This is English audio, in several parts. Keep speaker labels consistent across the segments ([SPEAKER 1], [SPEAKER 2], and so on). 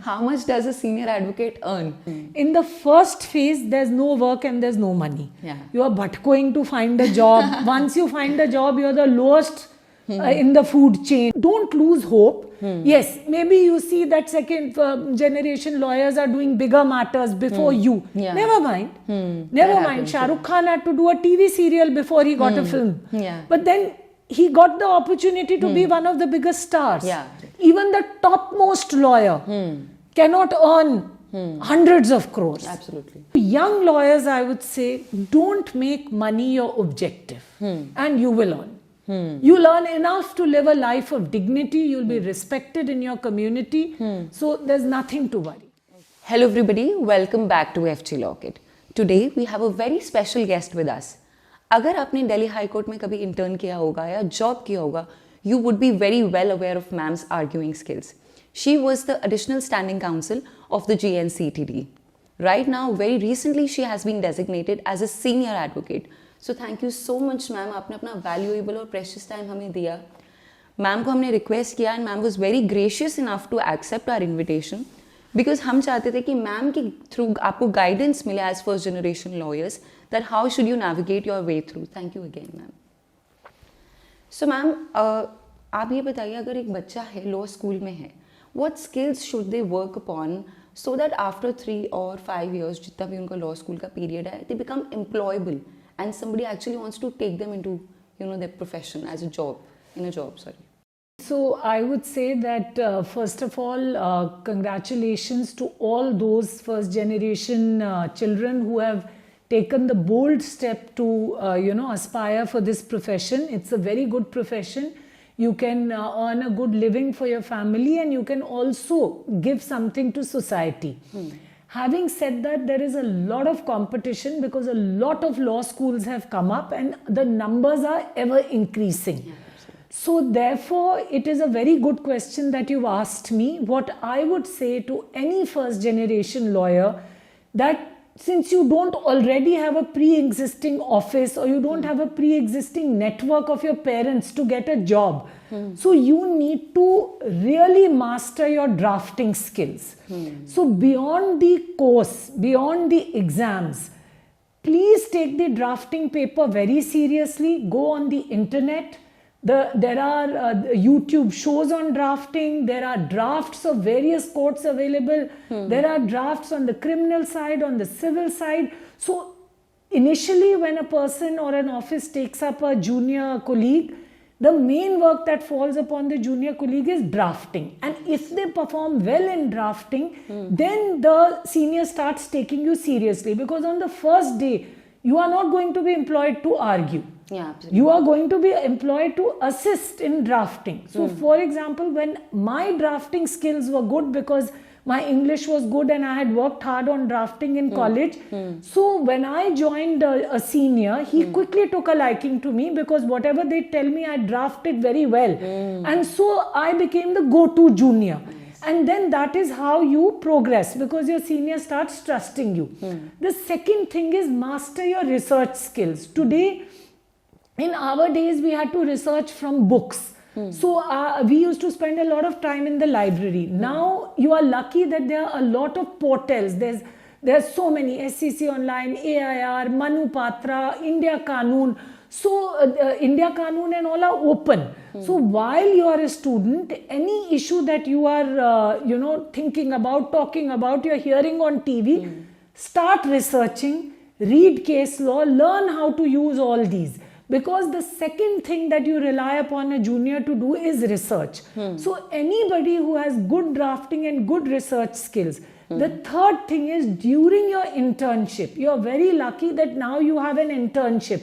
[SPEAKER 1] How much does a senior advocate earn?
[SPEAKER 2] In the first phase, there's no work and there's no money.
[SPEAKER 1] Yeah.
[SPEAKER 2] You are bhatkoing to find a job. Once you find a job, you're the lowest in the food chain. Don't lose hope. Yes, maybe you see that second generation lawyers are doing bigger matters before you.
[SPEAKER 1] Yeah.
[SPEAKER 2] Never mind. Never mind. Shah Rukh Khan had to do a TV serial before he got a film.
[SPEAKER 1] Yeah.
[SPEAKER 2] But then he got the opportunity to be one of the biggest stars.
[SPEAKER 1] Yeah.
[SPEAKER 2] Even the topmost lawyer cannot earn hundreds of crores.
[SPEAKER 1] Absolutely.
[SPEAKER 2] Young lawyers, I would say, don't make money your objective, and you will earn. You'll earn enough to live a life of dignity. You'll be respected in your community. So there's nothing to worry.
[SPEAKER 1] Hello everybody, welcome back to FG Law Kit. Today we have a very special guest with us. अगर आपने Delhi high court में कभी intern किया होगा या job किया होगा, you would be very well aware of ma'am's arguing skills. She was the additional standing counsel of the GNCTD. Right now, very recently, she has been designated as a senior advocate. So thank you so much, ma'am. आपने अपना valuable और precious time हमें दिया. Ma'am को हमने request किया and ma'am was very gracious enough to accept our invitation because हम चाहते थे कि मैम के थ्रू आपको guidance मिले as first generation lawyers that how should you navigate your way through. Thank you again, ma'am. So ma'am आप ये बताइए अगर एक बच्चा है लॉ स्कूल में है, what skills should they work upon so that after 3 or 5 years जितना भी उनका लॉ स्कूल का पीरियड है, they become employable and somebody actually wants to take them into their profession as a job, in a job, sorry.
[SPEAKER 2] So I would say that first of all, congratulations to all those first generation children who have taken the bold step to aspire for this profession. It's a very good profession. You can earn a good living for your family and you can also give something to society. Having said that, there is a lot of competition because a lot of law schools have come up and the numbers are ever increasing.
[SPEAKER 1] Yeah.
[SPEAKER 2] So therefore, it is a very good question that you've asked me. What I would say to any first generation lawyer, that since you don't already have a pre-existing office or you don't have a pre-existing network of your parents to get a job, so you need to really master your drafting skills. So beyond the course, beyond the exams, please take the drafting paper very seriously. Go on the internet. There are YouTube shows on drafting. There are drafts of various courts available. There are drafts on the criminal side, on the civil side. So initially when a person or an office takes up a junior colleague, the main work that falls upon the junior colleague is drafting. And if they perform well in drafting, then the senior starts taking you seriously. Because on the first day, you are not going to be employed to argue.
[SPEAKER 1] Yeah, absolutely.
[SPEAKER 2] You are going to be employed to assist in drafting. So for example, when my drafting skills were good because my English was good and I had worked hard on drafting in college. So when I joined a senior, he quickly took a liking to me because whatever they tell me, I drafted very well. And so I became the go-to junior. And then that is how you progress because your senior starts trusting you. The second thing is master your research skills. Today, in our days, we had to research from books. So we used to spend a lot of time in the library. Now you are lucky that there are a lot of portals. There's so many, SCC Online, AIR, Manu Patra, India Qanun. So India Qanun and all are open. So while you are a student, any issue that you are thinking about, talking about, you're hearing on TV, start researching, read case law, learn how to use all these. Because the second thing that you rely upon a junior to do is research. So anybody who has good drafting and good research skills. The third thing is during your internship, you're very lucky that now you have an internship.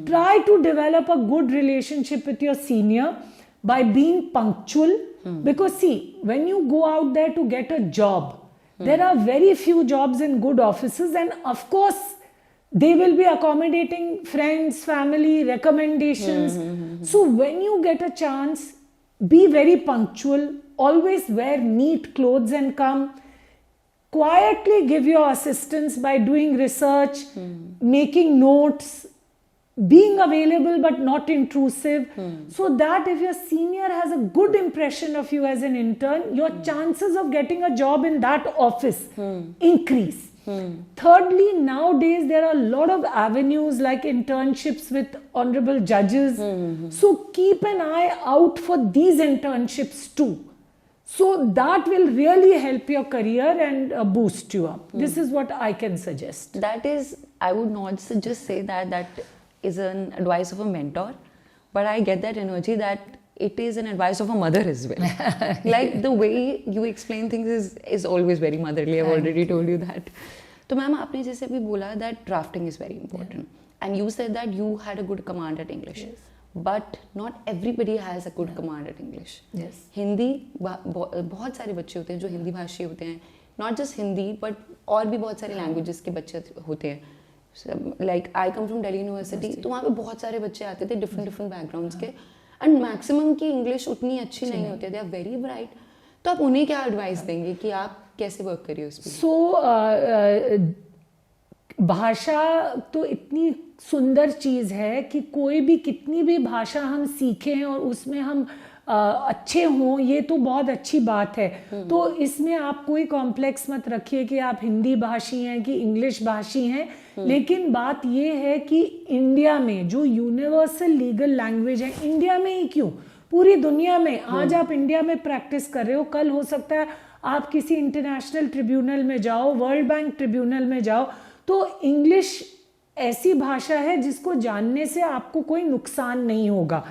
[SPEAKER 2] Try to develop a good relationship with your senior by being punctual. Because see, when you go out there to get a job, there are very few jobs in good offices and of course, they will be accommodating friends, family, recommendations. So when you get a chance, be very punctual, always wear neat clothes and come. Quietly give your assistance by doing research, making notes, being available but not intrusive, so that if your senior has a good impression of you as an intern, your chances of getting a job in that office increase. Thirdly, nowadays there are a lot of avenues like internships with honorable judges, so keep an eye out for these internships too. So that will really help your career and boost you up. This is what I can suggest.
[SPEAKER 1] That is, I would not just say that is an advice of a mentor, but I get that energy that it is an advice of a mother as well. Like the way you explain things is always very motherly. I've already told you that. तो ma'am आपने जैसे अभी बोला that drafting is very important, and you said that you had a good command at English. But not everybody has a good command at English.
[SPEAKER 2] Yes.
[SPEAKER 1] Hindi बहुत सारे बच्चे होते हैं जो हिंदी भाषी होते हैं, नॉट जस्ट हिंदी बट और भी बहुत सारे लैंग्वेजेस के बच्चे होते हैं. Like I come from Delhi university, तो वहाँ पे बहुत सारे बच्चे आते थे डिफरेंट बैकग्राउंड्स के, एंड मैक्सिमम की इंग्लिश उतनी अच्छी नहीं होती है, दे आर वेरी ब्राइट. तो आप उन्हें क्या एडवाइस देंगे कि आप कैसे वर्क करिए उस पर?
[SPEAKER 2] सो भाषा तो इतनी सुंदर चीज़ है कि कोई भी कितनी भी भाषा हम सीखें और उसमें हम अच्छे हों, ये तो बहुत अच्छी बात है. तो इसमें आप कोई कॉम्प्लेक्स मत रखिए कि आप हिंदी भाषी हैं कि इंग्लिश भाषी हैं. लेकिन बात ये है कि इंडिया में जो यूनिवर्सल लीगल लैंग्वेज है, इंडिया में ही क्यों, पूरी दुनिया में, आज आप इंडिया में प्रैक्टिस कर रहे हो, कल हो सकता है आप किसी इंटरनेशनल ट्रिब्यूनल में जाओ, वर्ल्ड बैंक ट्रिब्यूनल में जाओ, तो इंग्लिश ऐसी भाषा है जिसको जानने से आपको कोई नुकसान नहीं होगा.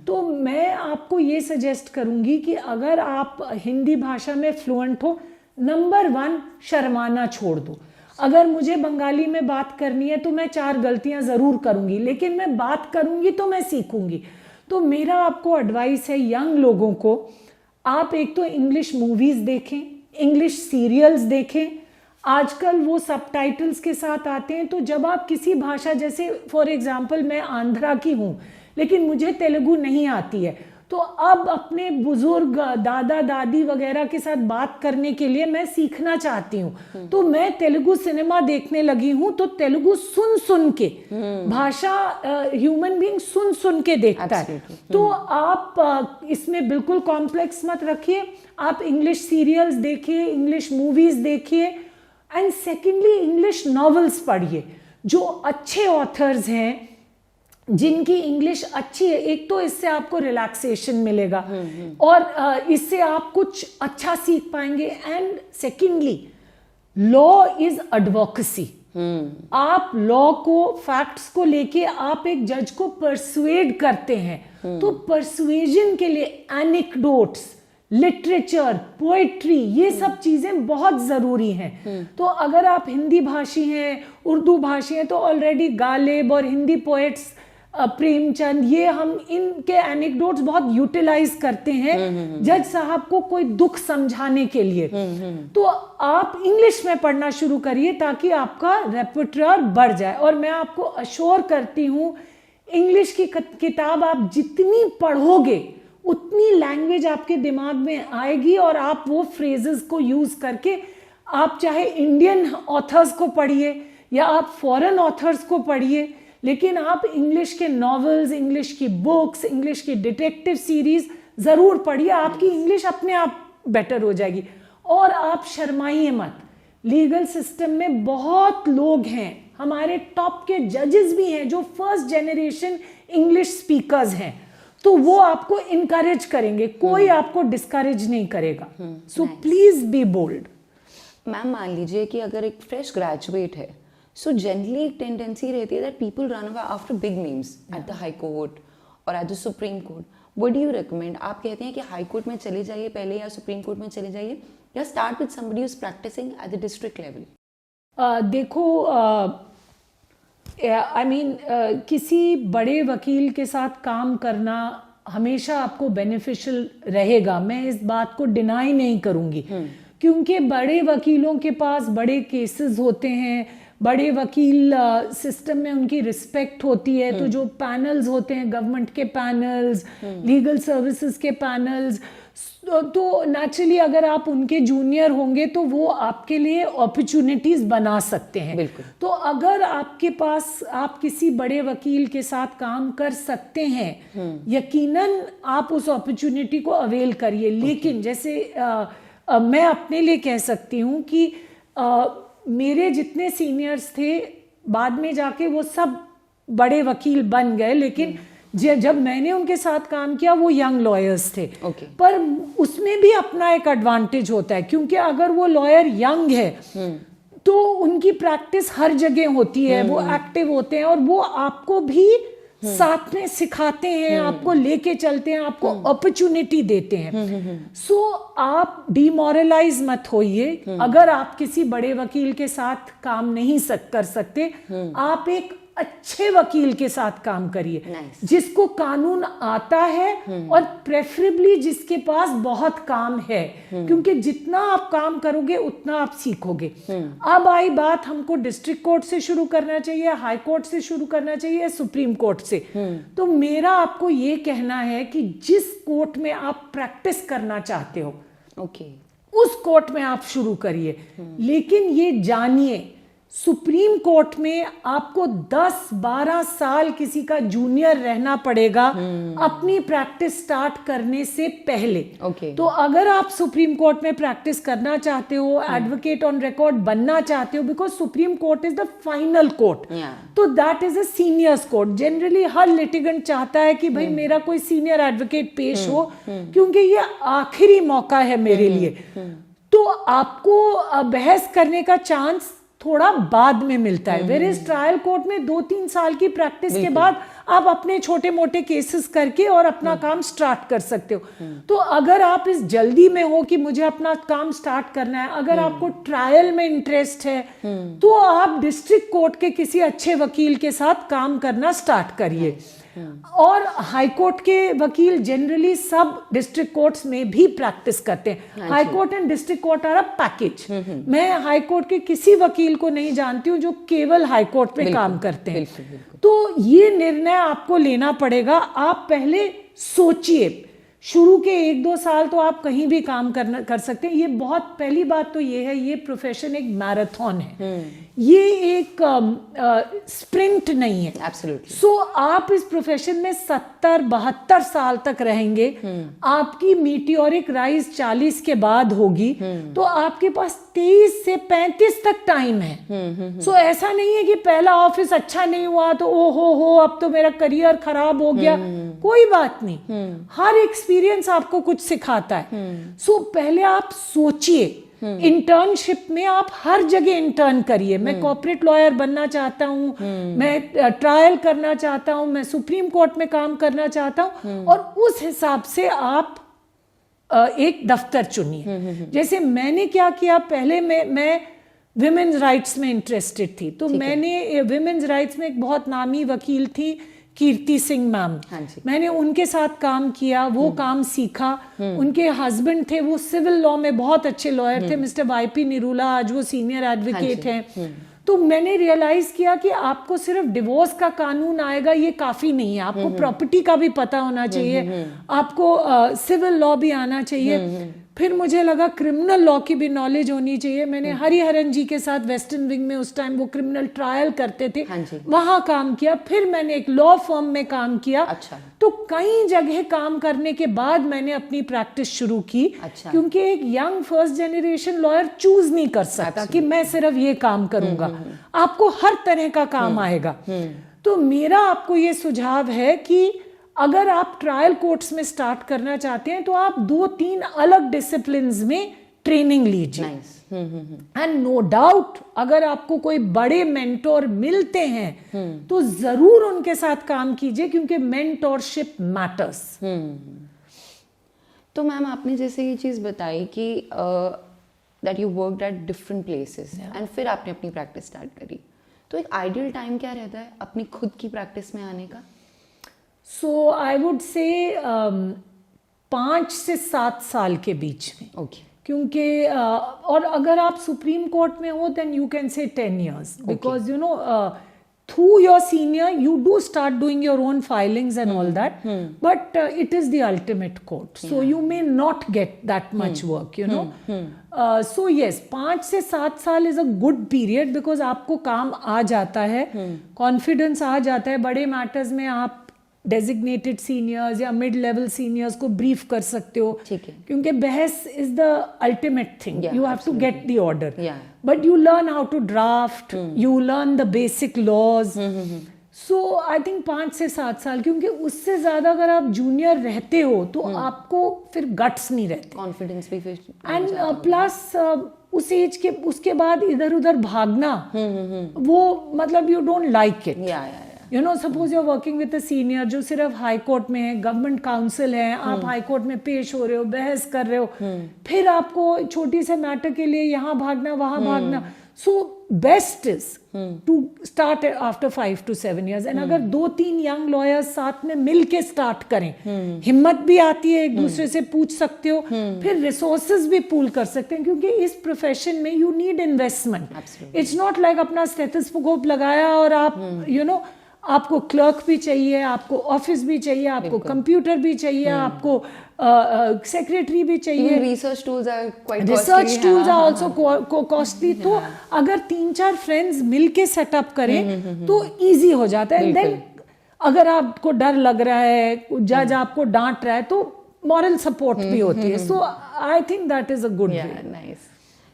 [SPEAKER 2] तो मैं आपको ये सजेस्ट करूंगी कि अगर आप हिंदी भाषा में फ्लुएंट हो, नंबर 1 शर्माना छोड़ दो. अगर मुझे बंगाली में बात करनी है तो मैं 4 गलतियां जरूर करूंगी, लेकिन मैं बात करूंगी तो मैं सीखूंगी. तो मेरा आपको एडवाइस है यंग लोगों को, आप एक तो इंग्लिश मूवीज देखें, इंग्लिश सीरियल्स देखें. आजकल वो सबटाइटल्स के साथ आते हैं, तो जब आप किसी भाषा, जैसे फॉर एग्जांपल मैं आंध्रा की हूँ लेकिन मुझे तेलुगु नहीं आती है, तो अब अपने बुजुर्ग दादा दादी वगैरह के साथ बात करने के लिए मैं सीखना चाहती हूँ, तो मैं तेलुगु सिनेमा देखने लगी हूँ. तो तेलुगु सुन सुन के, भाषा ह्यूमन बीइंग सुन सुन के देखता है. तो आप इसमें बिल्कुल कॉम्प्लेक्स मत रखिए, आप इंग्लिश सीरियल्स देखिए, इंग्लिश मूवीज देखिए, एंड सेकेंडली इंग्लिश नॉवेल्स पढ़िए जो अच्छे ऑथर्स हैं, जिनकी इंग्लिश अच्छी है. एक तो इससे आपको रिलैक्सेशन मिलेगा और इससे आप कुछ अच्छा सीख पाएंगे. And secondly, law is advocacy. आप लॉ को, फैक्ट्स को लेके आप एक जज को परसुएड करते हैं, तो परसुएजन के लिए एनेक्डोट्स, लिटरेचर, पोएट्री, ये सब चीजें बहुत जरूरी हैं. तो अगर आप हिंदी भाषी हैं, उर्दू भाषी हैं, तो ऑलरेडी गालिब और हिंदी पोएट्स प्रेमचंद, ये हम इनके एनेक्डोट्स बहुत यूटिलाइज करते हैं जज साहब को कोई दुख समझाने के लिए. तो आप इंग्लिश में पढ़ना शुरू करिए ताकि आपका रेपर्टोयर बढ़ जाए. और मैं आपको अश्योर करती हूँ, इंग्लिश की किताब आप जितनी पढ़ोगे उतनी लैंग्वेज आपके दिमाग में आएगी, और आप वो फ्रेजेस को यूज करके, आप चाहे इंडियन ऑथर्स को पढ़िए या आप फॉरेन ऑथर्स को पढ़िए, लेकिन आप इंग्लिश के नॉवेल्स, इंग्लिश की बुक्स, इंग्लिश की डिटेक्टिव सीरीज जरूर पढ़िए. आपकी इंग्लिश अपने आप बेटर हो जाएगी. और आप शर्माइए मत, लीगल सिस्टम में बहुत लोग हैं, हमारे टॉप के जजेस भी हैं जो फर्स्ट जनरेशन इंग्लिश स्पीकर्स हैं, तो वो आपको इनकरेज करेंगे, कोई आपको डिस्करेज नहीं करेगा. So please be bold.
[SPEAKER 1] Ma'am मान लीजिए कि अगर एक फ्रेश ग्रेजुएट है, सो जनरली एक टेंडेंसी रहती है that people run away after big names at the high court और at the supreme court. What do you recommend? आप कहते हैं कि हाई कोर्ट में चले जाइए पहले या सुप्रीम कोर्ट में चले जाइए, या start with somebody who is practising at the district level?
[SPEAKER 2] देखो, आई मीन किसी बड़े वकील के साथ काम करना हमेशा आपको बेनिफिशियल रहेगा, मैं इस बात को डिनाई नहीं करूंगी. क्योंकि बड़े वकीलों के पास बड़े केसेस होते हैं, बड़े वकील सिस्टम में उनकी रिस्पेक्ट होती है. तो जो पैनल्स होते हैं, गवर्नमेंट के पैनल्स, लीगल सर्विसेज के पैनल्स, तो नेचुरली अगर आप उनके जूनियर होंगे तो वो आपके लिए अपॉर्चुनिटीज बना सकते हैं।
[SPEAKER 1] बिल्कुल।
[SPEAKER 2] तो अगर आपके पास आप किसी बड़े वकील के साथ काम कर सकते हैं, यकीनन आप उस अपॉर्चुनिटी को अवेल करिए। लेकिन जैसे मैं अपने लिए कह सकती हूँ कि मेरे जितने सीनियर्स थे बाद में जाके वो सब बड़े वकील बन गए, लेकिन जब मैंने उनके साथ काम किया वो यंग लॉयर्स थे। पर उसमें भी अपना एक एडवांटेज होता है, क्योंकि अगर वो लॉयर यंग है तो उनकी प्रैक्टिस हर जगह होती है, वो एक्टिव होते हैं और वो आपको भी साथ में सिखाते हैं, आपको लेके चलते हैं, आपको अपॉर्चुनिटी देते हैं। सो आप डिमोरलाइज मत होइए। अगर आप किसी बड़े वकील के साथ काम नहीं कर सकते, आप एक अच्छे वकील के साथ काम करिए, जिसको कानून आता है और प्रेफरेबली जिसके पास बहुत काम है, क्योंकि जितना आप काम करोगे उतना आप सीखोगे। अब आई बात, हमको डिस्ट्रिक्ट कोर्ट से शुरू करना चाहिए, हाई कोर्ट से शुरू करना चाहिए, सुप्रीम कोर्ट से। तो मेरा आपको ये कहना है कि जिस कोर्ट में आप प्रैक्टिस करना चाहते हो, उस कोर्ट में आप शुरू करिए। लेकिन ये जानिए, सुप्रीम कोर्ट में आपको 10-12 साल किसी का जूनियर रहना पड़ेगा अपनी प्रैक्टिस स्टार्ट करने से पहले। तो अगर आप सुप्रीम कोर्ट में प्रैक्टिस करना चाहते हो, एडवोकेट ऑन रिकॉर्ड बनना चाहते हो, because supreme court is the final court, तो that is a seniors court. Generally हर लिटिगेंट चाहता है कि भाई मेरा कोई सीनियर एडवोकेट पेश हो, क्योंकि ये आखिरी मौका है मेरे लिए। तो आपको बहस करने का चांस थोड़ा बाद में मिलता है। वेर इज ट्रायल कोर्ट में 2-3 साल की प्रैक्टिस के बाद आप अपने छोटे मोटे केसेस करके और अपना काम स्टार्ट कर सकते हो। तो अगर आप इस जल्दी में हो कि मुझे अपना काम स्टार्ट करना है, अगर आपको ट्रायल में इंटरेस्ट है, तो आप डिस्ट्रिक्ट कोर्ट के किसी अच्छे वकील के साथ काम करना स्टार्ट करिए। और हाई कोर्ट के वकील जनरली सब डिस्ट्रिक्ट कोर्ट्स में भी प्रैक्टिस करते हैं। High court and district court are a package. मैं हाई कोर्ट के किसी वकील को नहीं जानती हूँ जो केवल हाई कोर्ट में काम करते हैं। तो ये निर्णय आपको लेना पड़ेगा। आप पहले सोचिए, शुरू के 1-2 साल तो आप कहीं भी काम कर सकते हैं। ये बहुत पहली बात तो ये है, ये प्रोफेशन एक मैराथन है, ये एक स्प्रिंट नहीं है।
[SPEAKER 1] एब्सोल्युटली।
[SPEAKER 2] सो आप इस प्रोफेशन में 70-72 साल तक रहेंगे। आपकी मीटियोरिक राइज 40 के बाद होगी, तो आपके पास 23 से 35 तक टाइम है। सो ऐसा नहीं है कि पहला ऑफिस अच्छा नहीं हुआ तो ओ हो अब तो मेरा करियर खराब हो गया। कोई बात नहीं, हर एक्सपीरियंस आपको कुछ सिखाता है। सो पहले आप सोचिए, इंटर्नशिप में आप हर जगह इंटर्न करिए। मैं कॉर्पोरेट लॉयर बनना चाहता हूँ, मैं ट्रायल करना चाहता हूँ, मैं सुप्रीम कोर्ट में काम करना चाहता हूँ, और उस हिसाब से आप एक दफ्तर चुनिए। जैसे मैंने क्या किया, पहले मैं विमेन्स राइट्स में इंटरेस्टेड थी, तो मैंने विमेन्स राइट्स में एक बहुत नामी वकील थी कीर्ति सिंह मैम, मैंने उनके साथ काम किया, वो काम सीखा। उनके हस्बैंड थे, वो सिविल लॉ में बहुत अच्छे लॉयर थे, मिस्टर वाईपी निरूला, आज वो सीनियर एडवोकेट हैं। तो मैंने रियलाइज किया कि आपको सिर्फ डिवोर्स का कानून आएगा ये काफी नहीं है, आपको प्रॉपर्टी का भी पता होना चाहिए, आपको सिविल लॉ भी आना चाहिए। फिर मुझे लगा क्रिमिनल लॉ की भी नॉलेज होनी चाहिए। मैंने हरिहरन जी के साथ वेस्टर्न विंग में, उस टाइम वो क्रिमिनल ट्रायल करते थे, वहां काम किया। फिर मैंने एक लॉ फर्म में काम किया। तो कई जगह काम करने के बाद मैंने अपनी प्रैक्टिस शुरू की। क्योंकि एक young first generation lawyer choose नहीं कर सकता कि मैं सिर्फ ये काम करूंगा, आपको हर तरह का काम आएगा। तो मेरा आपको ये सुझाव है कि अगर आप ट्रायल कोर्ट्स में स्टार्ट करना चाहते हैं तो आप 2-3 अलग डिसिप्लिन्स में ट्रेनिंग लीजिए। एंड नो डाउट अगर आपको कोई बड़े मेंटोर मिलते हैं तो जरूर उनके साथ काम कीजिए, क्योंकि मेंटोरशिप मैटर्स।
[SPEAKER 1] तो मैम आपने जैसे ये चीज़ बताई कि that you worked at different places and फिर आपने अपनी प्रैक्टिस स्टार्ट करी, तो एक आइडियल टाइम क्या रहता है अपनी खुद की प्रैक्टिस में आने का?
[SPEAKER 2] So I would say 5 से 7 साल के बीच में। क्योंकि और अगर आप सुप्रीम कोर्ट में हो then you can say 10 years, because you know through your senior, you do start doing your own filings and all that, but it is the ultimate court. So you may not get that much work, you know. So yes, 5 से 7 साल is a good period because आपको काम आ जाता है, confidence आ जाता है, बड़े matters में आप डेजिग्नेटेड सीनियर्स या मिड लेवल सीनियर्स को ब्रीफ कर सकते हो, क्योंकि बहस is the ultimate thing. You have to get the order, but you learn how to draft, you learn the basic laws. So I think 5 से 7 साल, क्योंकि उससे ज्यादा अगर आप जूनियर रहते हो तो आपको फिर गट्स नहीं रहते,
[SPEAKER 1] कॉन्फिडेंस भी फिर,
[SPEAKER 2] एंड प्लस उस एज के उसके बाद इधर उधर भागना, वो मतलब you don't like it. You know, suppose you're working with a senior जो सिर्फ हाई कोर्ट में है, गवर्नमेंट काउंसिल है, आप हाई कोर्ट में पेश हो रहे हो, बहस कर रहे हो, फिर आपको छोटी से मैटर के लिए यहाँ भागना वहाँ भागना. So best is to start after 5 to 7 years. And अगर 2-3 यंग लॉयर्स साथ में मिल के स्टार्ट करें, हिम्मत भी आती है, एक दूसरे से पूछ सकते हो, फिर रिसोर्सेज भी पूल कर सकते हैं, क्योंकि इस प्रोफेशन में you need investment. It's not like अपना स्टेथोस्कोप लगाया और आप यू नो आपको क्लर्क भी चाहिए, आपको ऑफिस भी चाहिए, आपको कंप्यूटर भी चाहिए, आपको सेक्रेटरी भी चाहिए.
[SPEAKER 1] Research tools are quite
[SPEAKER 2] research tools are also costly. तो अगर 3-4 फ्रेंड्स मिलके सेटअप करें तो इजी हो जाता है. देन अगर आपको डर लग रहा है, जज आपको डांट रहा है, तो मॉरल सपोर्ट भी होती है. So I think that is a good way.
[SPEAKER 1] Nice.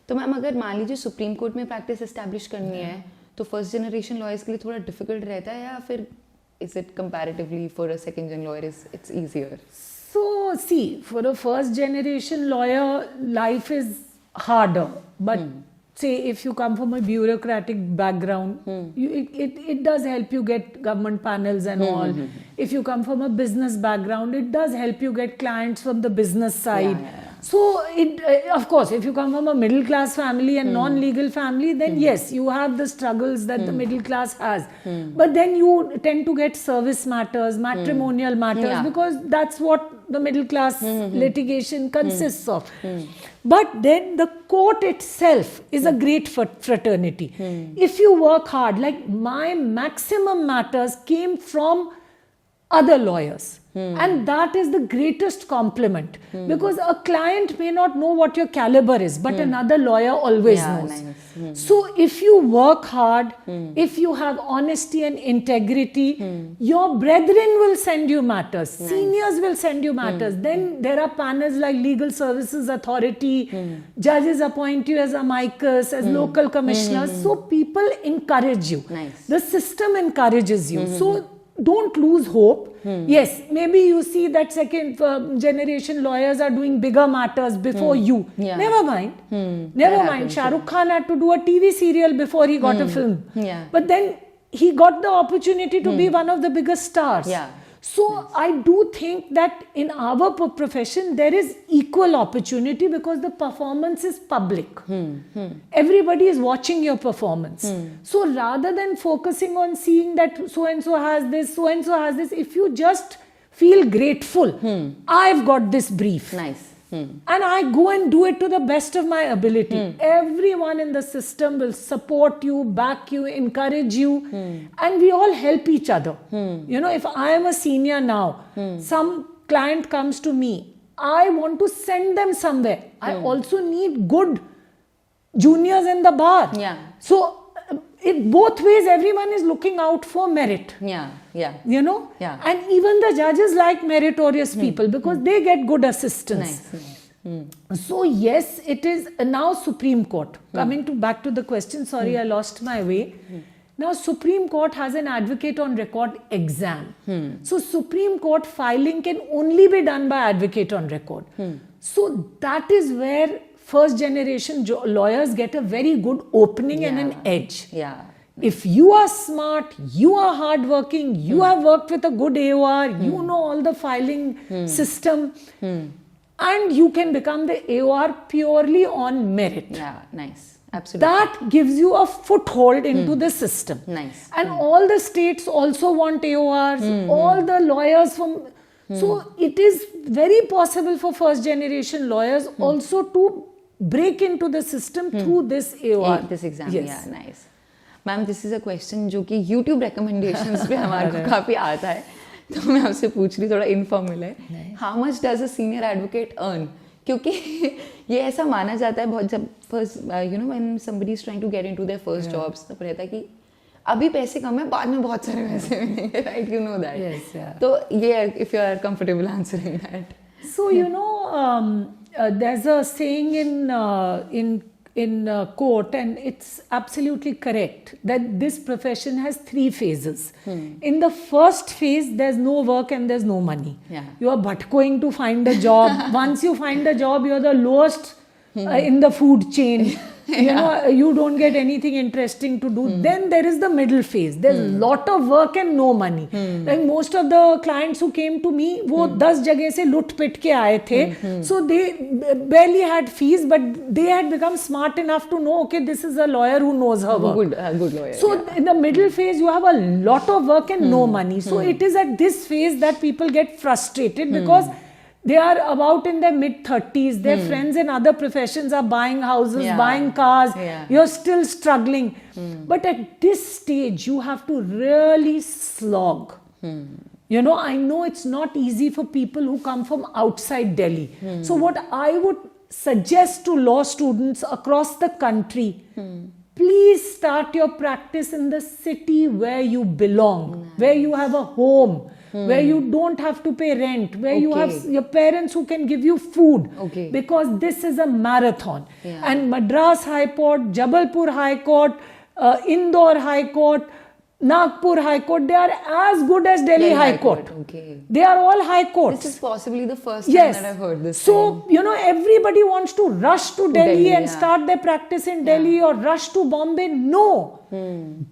[SPEAKER 1] तो मैम अगर मान लीजिए सुप्रीम कोर्ट में प्रैक्टिस एस्टैब्लिश करनी है, तो फर्स्ट जनरेशन लॉयर्स के लिए थोड़ा डिफिकल्ट रहता है, या फिर is it comparatively for a second gen lawyer it's easier?
[SPEAKER 2] So see, for a first generation lawyer, life is harder. But say if you come from a bureaucratic background, it does help you get government panels and all. If you come from a business background, it does help you get clients from the business side. So it, of course, if you come from a middle class family and non-legal family, then yes, you have the struggles that the middle class has. But then you tend to get service matters, matrimonial matters, because that's what the middle class litigation consists of. But then the court itself is a great fraternity. If you work hard, like my maximum matters came from other lawyers. And that is the greatest compliment, because a client may not know what your caliber is, but another lawyer always knows. So if you work hard, if you have honesty and integrity, your brethren will send you matters, seniors will send you matters. Then there are panels like Legal Services Authority, judges appoint you as amicus, as local commissioners. So people encourage you. The system encourages you. So don't lose hope. Yes, maybe you see that second generation lawyers are doing bigger matters before you. Never mind. Never mind. Shah Rukh Khan had to do a TV serial before he got a film. But then he got the opportunity to be one of the biggest stars. So I do think that in our profession there is equal opportunity, because the performance is public. Everybody is watching your performance. So rather than focusing on seeing that so and so has this, so and so has this, if you just feel grateful, I've got this brief.
[SPEAKER 1] Nice.
[SPEAKER 2] And I go and do it to the best of my ability. Everyone in the system will support you, back you, encourage you, and we all help each other. You know, if I am a senior now, some client comes to me, I want to send them somewhere. I also need good juniors in the bar. So it both ways, everyone is looking out for merit. You know, and even the judges like meritorious people, because they get good assistance. So yes, it is now Supreme Court. Coming back to the question, sorry, I lost my way. Now Supreme Court has an advocate on record exam. So Supreme Court filing can only be done by advocate on record. So that is where first generation lawyers get a very good opening and an edge. If you are smart, you are hardworking, you have worked with a good AOR, you know all the filing system, and you can become the AOR purely on merit.
[SPEAKER 1] Nice. Absolutely.
[SPEAKER 2] That gives you a foothold into the system.
[SPEAKER 1] Nice.
[SPEAKER 2] And all the states also want AORs, all the lawyers from... So it is very possible for first generation lawyers also to break into the system through this AOR.
[SPEAKER 1] This exam,
[SPEAKER 2] Yes.
[SPEAKER 1] nice. Ma'am this is a question जो कि YouTube recommendations पे हमारे को काफ़ी आता है, तो मैं आपसे पूछ रही, थोड़ा इनफॉर्मल है, how much does a senior advocate earn? क्योंकि ये ऐसा माना जाता है बहुत, जब first you know when somebody is trying to get into their first jobs, तब रहता है कि अभी पैसे कम है, बाद में बहुत सारे पैसे मिलेंगे, राइट? You know that. तो ये if you are comfortable answering that.
[SPEAKER 2] So you know, there's a saying in court, and it's absolutely correct, that this profession has 3 phases. In the first phase, there's no work and there's no money.
[SPEAKER 1] Yeah.
[SPEAKER 2] You are bhatkoing to find a job. Once you find a job, you're the lowest in the food chain. You know, you don't get anything interesting to do. Then there is the middle phase. There's a lot of work and no money. Like most of the clients who came to me, वो 10 जगह से लुट पिट के आए थे. So they barely had fees, but they had become smart enough to know, okay, this is a lawyer who knows her work.
[SPEAKER 1] Good lawyer.
[SPEAKER 2] So in the middle phase, you have a lot of work and no money. So it is at this phase that people get frustrated because they are about in their mid-30s. Their friends in other professions are buying houses, buying cars. You're still struggling. But at this stage, you have to really slog. You know, I know it's not easy for people who come from outside Delhi. So what I would suggest to law students across the country, please start your practice in the city where you belong, where you have a home, where you don't have to pay rent, where you have your parents who can give you food, because this is a marathon. And Madras High Court, Jabalpur High Court, Indore High Court, Nagpur High Court, they are as good as Delhi High Court. They are all high courts.
[SPEAKER 1] This is possibly the first time that I've heard this.
[SPEAKER 2] So, you know, everybody wants to rush to Delhi and start their practice in Delhi or rush to Bombay. No.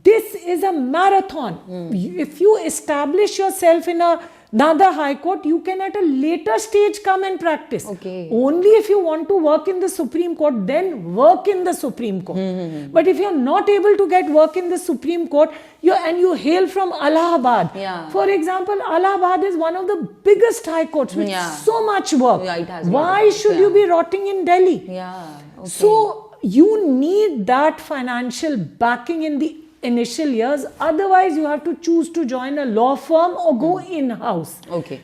[SPEAKER 2] This is a marathon. If you establish yourself in another high court, you can at a later stage come and practice. Only if you want to work in the Supreme Court, then work in the Supreme Court. But if you're not able to get work in the Supreme Court, you hail from Allahabad. For example, Allahabad is one of the biggest high courts with so much work. Why should you be rotting in Delhi? So you need that financial backing in the initial years. Otherwise, you have to choose to join a law firm or go in-house.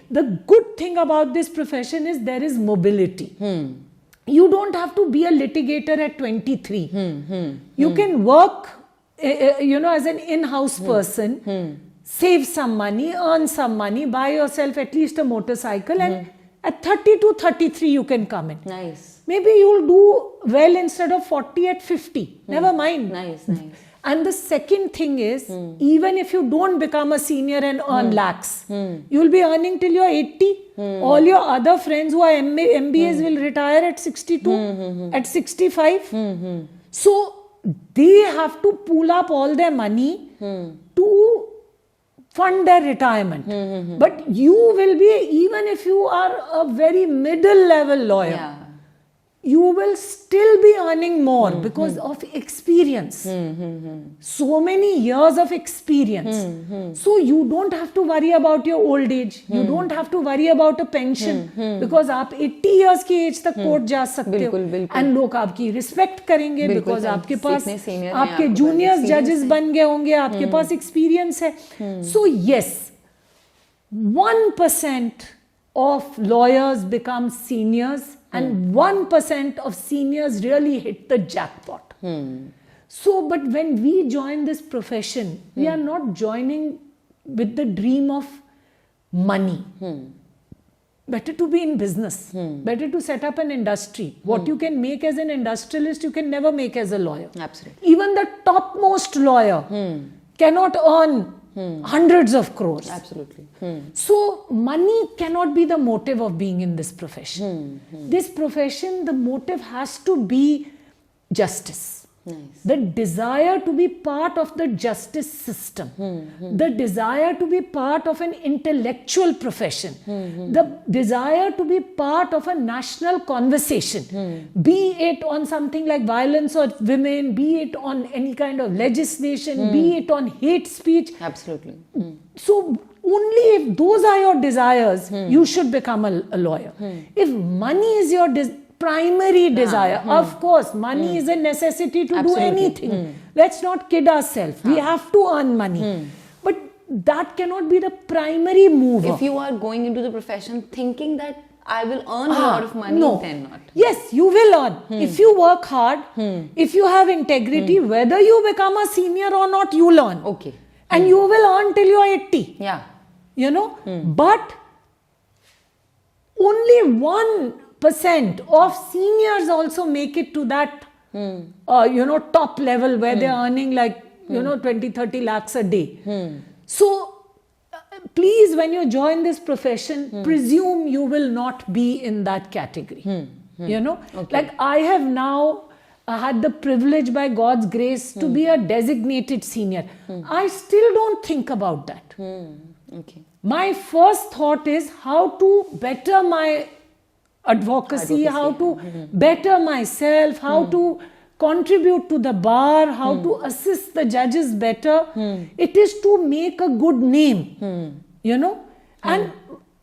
[SPEAKER 2] The good thing about this profession is there is mobility. You don't have to be a litigator at 23. You can work, you know, as an in-house person, save some money, earn some money, buy yourself at least a motorcycle, and at 30 to 33 you can come in.
[SPEAKER 1] Nice.
[SPEAKER 2] Maybe you'll do well instead of 40 at 50. Never mind.
[SPEAKER 1] Nice.
[SPEAKER 2] And the second thing is, even if you don't become a senior and earn lakhs, you'll be earning till you're 80. All your other friends who are MBAs will retire at 62, at 65. So they have to pull up all their money to fund their retirement. But you will be, even if you are a very middle level lawyer, you will still be earning more because of experience. So many years of experience. So you don't have to worry about your old age. You don't have to worry about a pension because आप 80 years की age तक court जा सकते हो. And लोग आपकी respect करेंगे because आपके पास आपके juniors judges बन गए होंगे, आपके पास experience है. So yes, 1% of lawyers become seniors. And 1% of seniors really hit the jackpot. So, but when we join this profession, we are not joining with the dream of money. Better to be in business. Better to set up an industry. What you can make as an industrialist, you can never make as a lawyer.
[SPEAKER 1] Absolutely.
[SPEAKER 2] Even the topmost lawyer cannot earn hundreds of crores.
[SPEAKER 1] Absolutely.
[SPEAKER 2] So money cannot be the motive of being in this profession. This profession, the motive has to be justice.
[SPEAKER 1] Nice.
[SPEAKER 2] The desire to be part of the justice system. The desire to be part of an intellectual profession. The desire to be part of a national conversation. Be it on something like violence or women, be it on any kind of legislation, be it on hate speech.
[SPEAKER 1] Absolutely.
[SPEAKER 2] So only if those are your desires, you should become a lawyer. If money is your primary desire. Of course, money is a necessity to do anything. Let's not kid ourselves. We have to earn money. But that cannot be the primary mover.
[SPEAKER 1] If you are going into the profession thinking that I will earn a lot of money,
[SPEAKER 2] no.
[SPEAKER 1] then not.
[SPEAKER 2] Yes, you will earn. If you work hard, if you have integrity, whether you become a senior or not, you learn.
[SPEAKER 1] Okay.
[SPEAKER 2] And you will earn till you're 80.
[SPEAKER 1] Yeah.
[SPEAKER 2] You know, but only 1% of seniors also make it to that, top level where they're earning like, 20, 30 lakhs a day. So, please, when you join this profession, presume you will not be in that category. You know, like I have now had the privilege by God's grace to be a designated senior. I still don't think about that.
[SPEAKER 1] Okay.
[SPEAKER 2] My first thought is how to better my advocacy, how to better myself, how to contribute to the bar, how to assist the judges better. It is to make a good name, And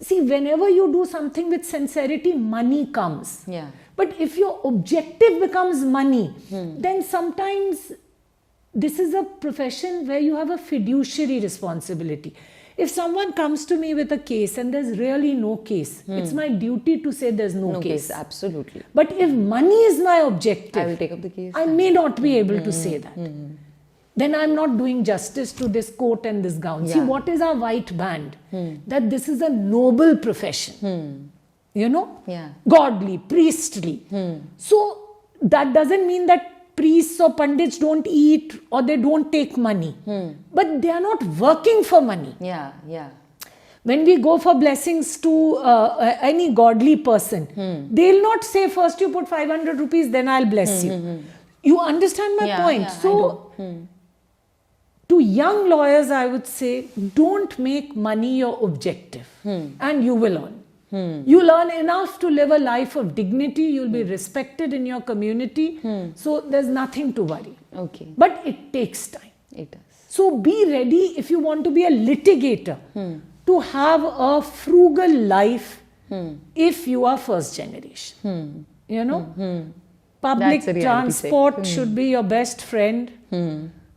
[SPEAKER 2] see, whenever you do something with sincerity, money comes.
[SPEAKER 1] Yeah.
[SPEAKER 2] But if your objective becomes money, then sometimes this is a profession where you have a fiduciary responsibility. If someone comes to me with a case and there's really no case, it's my duty to say there's no case.
[SPEAKER 1] Absolutely.
[SPEAKER 2] But if money is my objective,
[SPEAKER 1] I will take up the case.
[SPEAKER 2] I may not be able to say that. Then I'm not doing justice to this coat and this gown. See, what is our white band? That this is a noble profession.
[SPEAKER 1] Yeah.
[SPEAKER 2] Godly, priestly. So that doesn't mean that priests or pandits don't eat or they don't take money. But they are not working for money.
[SPEAKER 1] Yeah, yeah.
[SPEAKER 2] When we go for blessings to any godly person, they'll not say, first you put 500 rupees, then I'll bless you. You understand my point?
[SPEAKER 1] Yeah,
[SPEAKER 2] so, to young lawyers, I would say, don't make money your objective. And you will earn. You'll earn enough to live a life of dignity. You'll be respected in your community. So there's nothing to worry.
[SPEAKER 1] Okay.
[SPEAKER 2] But it takes time.
[SPEAKER 1] It does.
[SPEAKER 2] So be ready if you want to be a litigator to have a frugal life if you are first generation. Public
[SPEAKER 1] That's a reality
[SPEAKER 2] transport
[SPEAKER 1] check.
[SPEAKER 2] should be your best friend.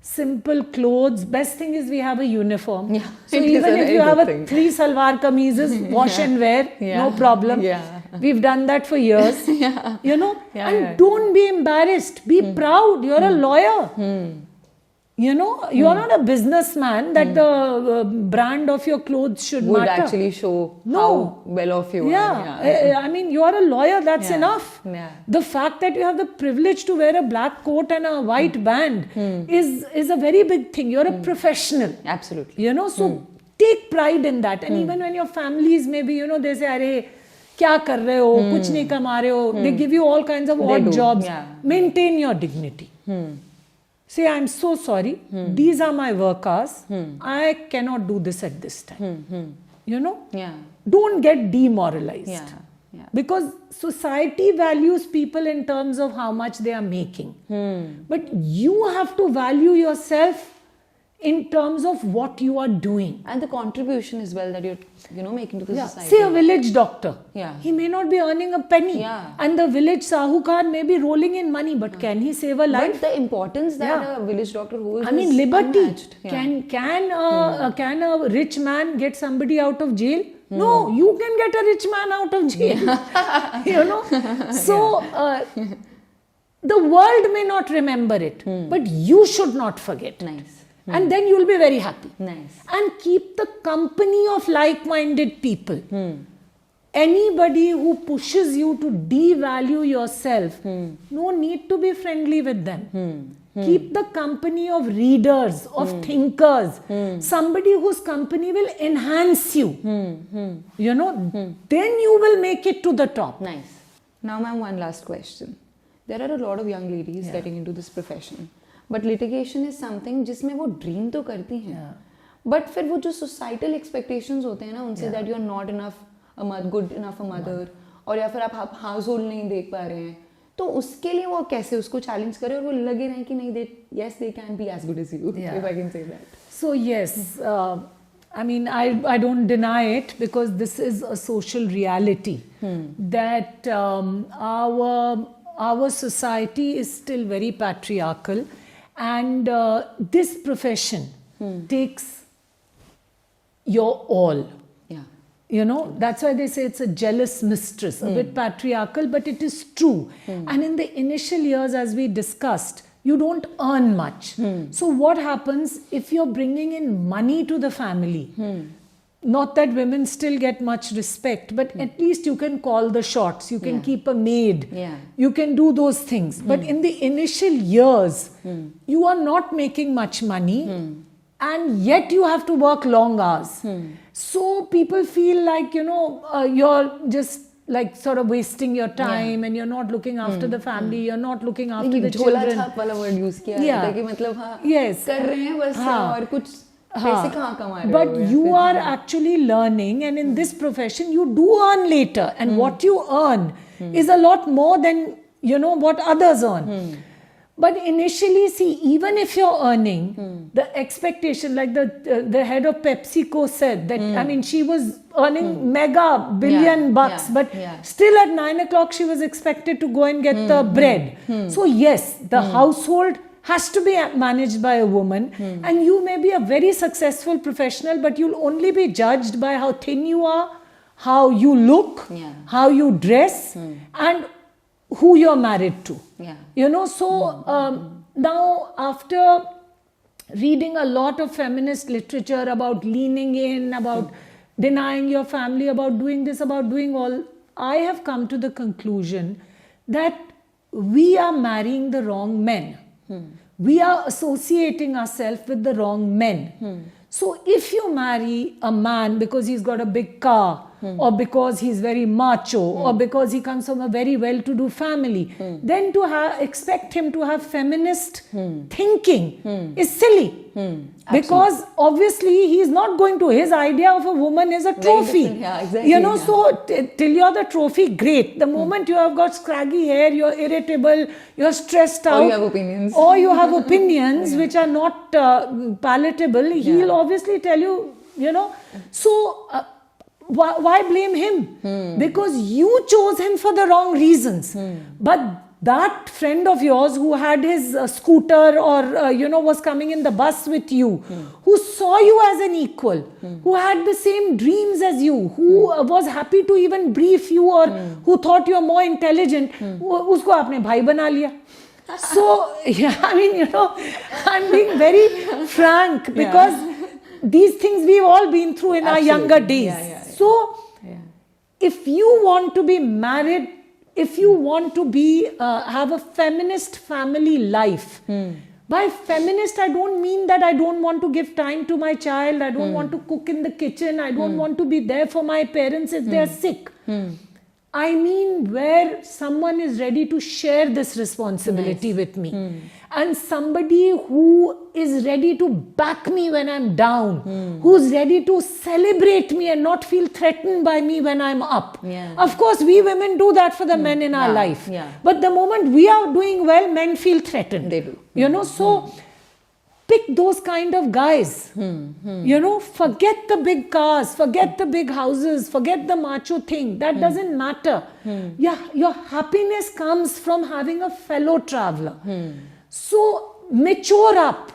[SPEAKER 2] Simple clothes. Best thing is we have a uniform.
[SPEAKER 1] Yeah,
[SPEAKER 2] So
[SPEAKER 1] it is
[SPEAKER 2] even
[SPEAKER 1] a
[SPEAKER 2] if
[SPEAKER 1] very
[SPEAKER 2] you have
[SPEAKER 1] good
[SPEAKER 2] a
[SPEAKER 1] thing.
[SPEAKER 2] 3 salwar kameezes, wash and wear, no problem.
[SPEAKER 1] Yeah.
[SPEAKER 2] We've done that for years.
[SPEAKER 1] Yeah.
[SPEAKER 2] And don't be embarrassed. Be proud. You're a lawyer. You're not a businessman that the brand of your clothes should
[SPEAKER 1] Would
[SPEAKER 2] matter.
[SPEAKER 1] actually show
[SPEAKER 2] No.
[SPEAKER 1] how well off you are.
[SPEAKER 2] Yeah. I mean, you are a lawyer. That's enough.
[SPEAKER 1] Yeah.
[SPEAKER 2] The fact that you have the privilege to wear a black coat and a white band is a very big thing. You're a professional.
[SPEAKER 1] Absolutely.
[SPEAKER 2] So take pride in that. And even when your families maybe, they say, "Arey, kya kar rahe ho? Kuch nahi kama rahe ho." They give you all kinds of odd
[SPEAKER 1] do,
[SPEAKER 2] jobs.
[SPEAKER 1] yeah.
[SPEAKER 2] Maintain your dignity. Say, "I'm so sorry. These are my work hours. I cannot do this at this time."
[SPEAKER 1] Yeah.
[SPEAKER 2] Don't get demoralized.
[SPEAKER 1] Yeah.
[SPEAKER 2] Because society values people in terms of how much they are making. But you have to value yourself in terms of what you are doing.
[SPEAKER 1] And the contribution as well that you're, making to the society.
[SPEAKER 2] Say a village doctor.
[SPEAKER 1] Yeah.
[SPEAKER 2] He may not be earning a penny.
[SPEAKER 1] Yeah.
[SPEAKER 2] And the village sahukar may be rolling in money. But can he save a life?
[SPEAKER 1] But the importance that a village doctor holds
[SPEAKER 2] I mean,
[SPEAKER 1] is
[SPEAKER 2] liberty.
[SPEAKER 1] unmatched. Yeah.
[SPEAKER 2] Can a rich man get somebody out of jail? No, you can get a rich man out of jail. So the world may not remember it, but you should not forget.
[SPEAKER 1] Nice.
[SPEAKER 2] And then you'll be very happy.
[SPEAKER 1] Nice.
[SPEAKER 2] And keep the company of like-minded people. Anybody who pushes you to devalue yourself, no need to be friendly with them. Keep the company of readers, of thinkers, somebody whose company will enhance you. Then you will make it to the top.
[SPEAKER 1] Nice. Now, ma'am, one last question. There are a lot of young ladies getting into this profession. But litigation is something जिसमें वो dream तो करती हैं, but फिर वो जो societal expectations होते हैं ना उनसे that you are not enough good enough a mother, और या फिर आप हाउस होल्ड नहीं देख पा रहे हैं, तो उसके लिए वो कैसे उसको चैलेंज करे और वो लगे रहे कि नहीं, they can be as good as you, if I can say that.
[SPEAKER 2] So yes, I mean, I don't deny it, because this is a social reality that our society is still very patriarchal, and this profession takes your all.
[SPEAKER 1] Yeah.
[SPEAKER 2] You know, that's why they say it's a jealous mistress, a bit patriarchal, but it is true. And in the initial years, as we discussed, you don't earn much. So what happens if you're bringing in money to the family? Not that women still get much respect, but at least you can call the shots. You can keep a maid.
[SPEAKER 1] Yeah.
[SPEAKER 2] You can do those things. But in the initial years, you are not making much money. And yet you have to work long hours. So people feel like, you know, you're just like sort of wasting your time, and you're not looking after the family, you're not looking after the
[SPEAKER 1] झोला
[SPEAKER 2] children.
[SPEAKER 1] छाप वाला word use किया
[SPEAKER 2] Yeah.
[SPEAKER 1] है कि मतलब हाँ
[SPEAKER 2] Yes.
[SPEAKER 1] कर रहे हैं बस और कुछ पैसे कहाँ कमा रहे
[SPEAKER 2] But
[SPEAKER 1] हो या
[SPEAKER 2] you
[SPEAKER 1] फिर-
[SPEAKER 2] are actually learning, and in this profession you do earn later, and what you earn is a lot more than, you know, what others earn. But initially, see, even if you're earning, the expectation, like the head of PepsiCo said that, I mean, she was earning mega billion bucks, but still at 9 o'clock she was expected to go and get the bread. So yes, the household has to be managed by a woman, and you may be a very successful professional, but you'll only be judged by how thin you are, how you look, how you dress, and who you're married to.
[SPEAKER 1] Yeah.
[SPEAKER 2] You know, so now after reading a lot of feminist literature about leaning in, about denying your family, about doing this, about doing all, I have come to the conclusion that we are marrying the wrong men. We are associating ourselves with the wrong men. So if you marry a man because he's got a big car, or because he's very macho, or because he comes from a very well-to-do family, then to expect him to have feminist thinking is silly. Because obviously he's not going to, his idea of a woman is a trophy.
[SPEAKER 1] Yeah, exactly,
[SPEAKER 2] You know, so till you're the trophy, great. The moment you have got scraggy hair, you're irritable, you're stressed out.
[SPEAKER 1] Or you have opinions.
[SPEAKER 2] Or you have opinions which are not palatable. He'll obviously tell you, you know. So why blame him? Because you chose him for the wrong reasons. But that friend of yours who had his scooter, or you know, was coming in the bus with you, who saw you as an equal, who had the same dreams as you, who was happy to even brief you, or who thought you're more intelligent, usko aapne bhai bana liya. So yeah, I mean, you know, I'm being very frank, because these things we've all been through in our younger days. So if you want to be married, if you want to be have a feminist family life, by feminist I don't mean that I don't want to give time to my child, I don't want to cook in the kitchen, I don't want to be there for my parents if they are sick. I mean where someone is ready to share this responsibility with me. And somebody who is ready to back me when I'm down, who's ready to celebrate me and not feel threatened by me when I'm up. Of course, we women do that for the men in our life. But the moment we are doing well, men feel threatened.
[SPEAKER 1] They do.
[SPEAKER 2] You know, so pick those kind of guys. You know, forget the big cars, forget the big houses, forget the macho thing. That doesn't matter. Yeah, your happiness comes from having a fellow traveler. So mature up.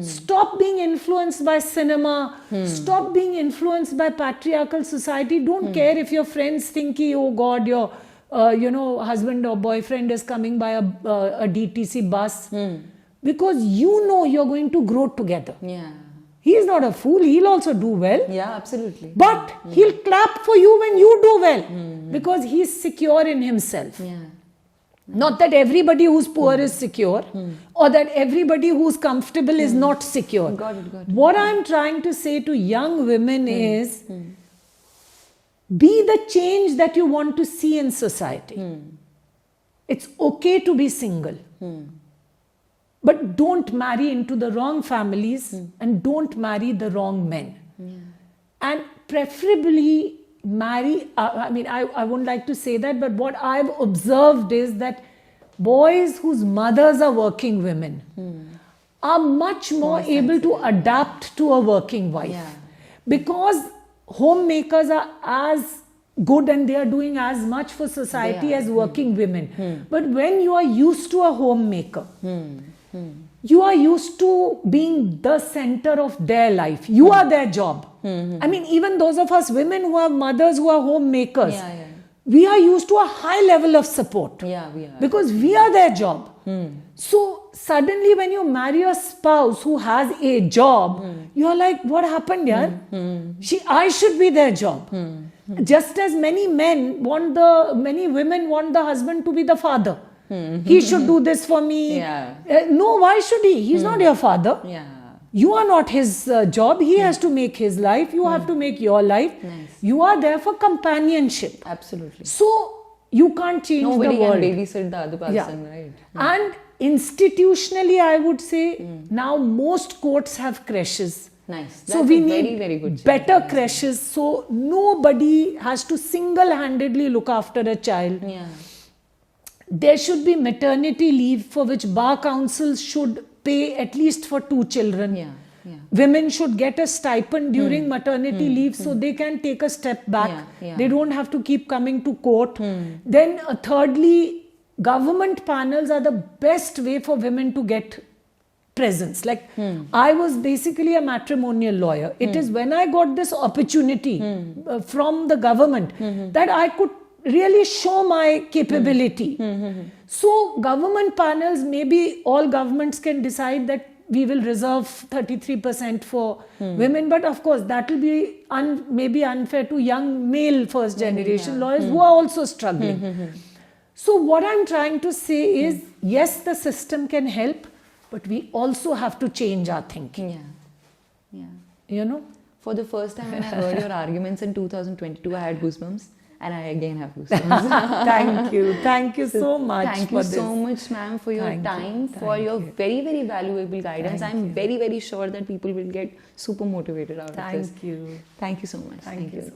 [SPEAKER 2] Stop being influenced by cinema. Stop being influenced by patriarchal society. Don't care if your friends think, oh God, your you know, husband or boyfriend is coming by a DTC bus. Because you know you're going to grow together. He is not a fool. He'll also do well.
[SPEAKER 1] Yeah, absolutely.
[SPEAKER 2] But he'll clap for you when you do well. Because he's secure in himself. Not that everybody who's poor is secure, or that everybody who's comfortable is not secure.
[SPEAKER 1] Got it.
[SPEAKER 2] What I'm trying to say to young women is, be the change that you want to see in society. It's okay to be single. But don't marry into the wrong families, and don't marry the wrong men. And preferably marry, I mean, I wouldn't like to say that, but what I've observed is that boys whose mothers are working women are much more able to adapt to a working wife. because homemakers are as good and they are doing as much for society as working women. But when you are used to a homemaker, you are used to being the center of their life. You are their job. I mean, even those of us women who have mothers who are homemakers, we are used to a high level of support.
[SPEAKER 1] Yeah, we are.
[SPEAKER 2] Because we are their job. So suddenly when you marry a spouse who has a job, you're like, what happened here? I should be their job. Just as many women want the husband to be the father. He should do this for me. No, why should he? He's not your father. You are not his job. He has to make his life. You have to make your life. You are there for companionship.
[SPEAKER 1] Absolutely.
[SPEAKER 2] So you can't change
[SPEAKER 1] Nobody
[SPEAKER 2] the world.
[SPEAKER 1] can babysit the other person, right?
[SPEAKER 2] And institutionally, I would say now most courts have creches.
[SPEAKER 1] Nice.
[SPEAKER 2] So
[SPEAKER 1] That's
[SPEAKER 2] we
[SPEAKER 1] a
[SPEAKER 2] need
[SPEAKER 1] very, very good
[SPEAKER 2] better creches. So nobody has to single-handedly look after a child. There should be maternity leave for which bar councils should pay at least for 2 children. Women should get a stipend during maternity leave so they can take a step back. They don't have to keep coming to court. Then thirdly, government panels are the best way for women to get presence. Like I was basically a matrimonial lawyer. It is when I got this opportunity from the government that I could really show my capability. So government panels, maybe all governments can decide that we will reserve 33% for women, but of course that will be maybe unfair to young male first generation lawyers who are also struggling. So what I'm trying to say is, yes, the system can help, but we also have to change our thinking. You know?
[SPEAKER 1] For the first time when I heard your arguments in 2022, I had goosebumps. And I again have goosebumps.
[SPEAKER 2] Thank you so much.
[SPEAKER 1] Thank you so much, ma'am, for your time, for your very, very valuable guidance. I'm very, very sure that people will get super motivated out of this.
[SPEAKER 2] Thank you.
[SPEAKER 1] Thank you so much.
[SPEAKER 2] Thank you.